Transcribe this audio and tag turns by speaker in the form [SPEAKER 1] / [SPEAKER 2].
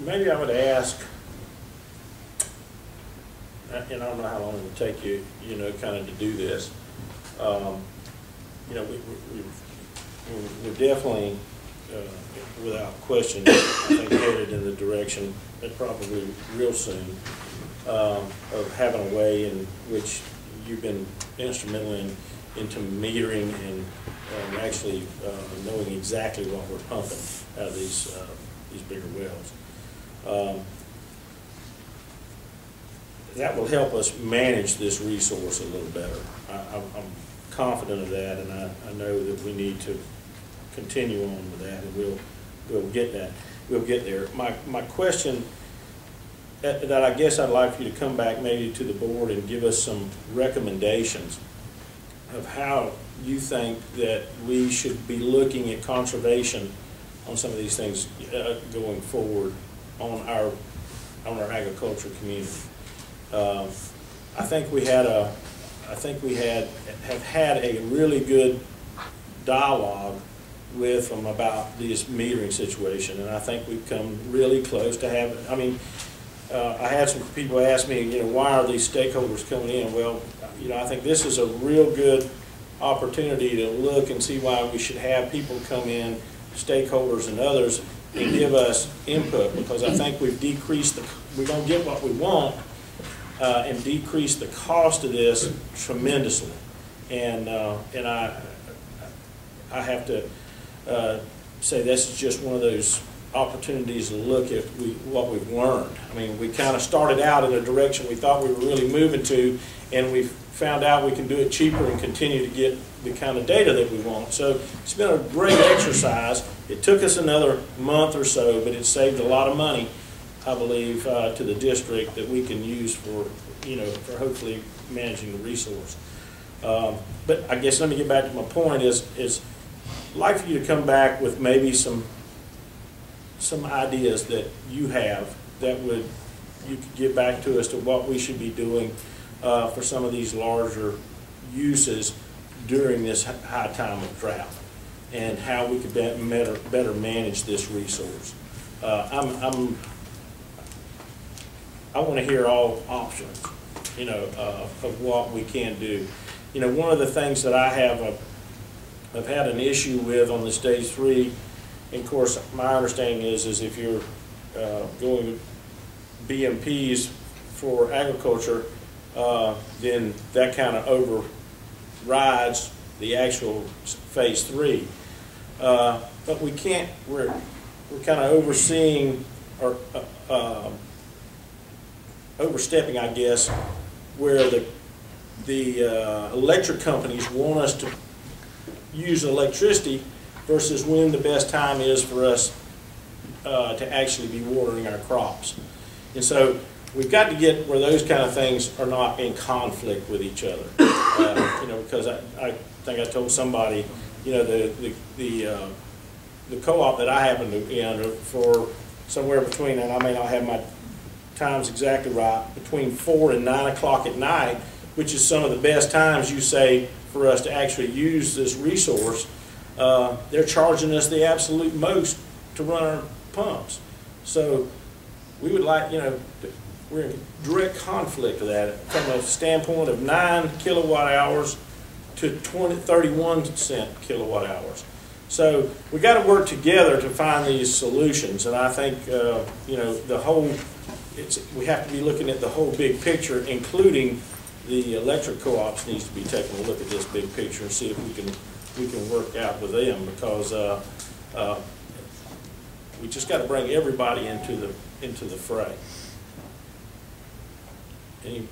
[SPEAKER 1] Maybe I would ask, and I don't know how long it would take you, kind of to do this. We're definitely, without question, I think headed in the direction, and probably real soon, of having a way in which you've been instrumental into metering and actually knowing exactly what we're pumping out of these bigger wells. That will help us manage this resource a little better. I'm confident of that, and I know that we need to continue on with that, and we'll get that. We'll get there. My question that I guess I'd like for you to come back maybe to the board and give us some recommendations of how you think that we should be looking at conservation on some of these things going forward on our agriculture community. I think we have had a really good dialogue with them about this metering situation, and I think we've come really close to having. I mean, I had some people ask me, why are these stakeholders coming in? Well, I think this is a real good opportunity to look and see why we should have people come in, stakeholders and others, and give us input, because I think we've decreased we're going to get what we want and decrease the cost of this tremendously. And I have to say this is just one of those opportunities to look at what we've learned. I mean, we kind of started out in a direction we thought we were really moving to, and we found out we can do it cheaper and continue to get the kind of data that we want. So it's been a great exercise. It took us another month or so, but it saved a lot of money, I believe, to the district that we can use for, for hopefully managing the resource. But I guess let me get back to my point is I'd like for you to come back with maybe some ideas that you have that you could get back to us to what we should be doing for some of these larger uses during this high time of drought, and how we could better manage this resource. I want to hear all options, of what we can do. One of the things that I've had an issue with on the stage 3, and of course my understanding is if you're going BMPs for agriculture, then that kind of overrides the actual phase 3. But we can't. We're kind of overseeing or overstepping, I guess, where the electric companies want us to use electricity versus when the best time is for us to actually be watering our crops. And so we've got to get where those kind of things are not in conflict with each other. Because I think I told somebody, the co-op that I happen to be under for somewhere between, and I may not have my times exactly right, between 4 and 9 o'clock at night, which is some of the best times you say for us to actually use this resource, they're charging us the absolute most to run our pumps. So we would like, we're in direct conflict with that from a standpoint of 9 kilowatt hours to 31 cent kilowatt hours. So we got to work together to find these solutions, and I think the whole. We have to be looking at the whole big picture, including the electric co-ops needs to be taking a look at this big picture and see if we can work out with them, because we just got to bring everybody into the fray. Any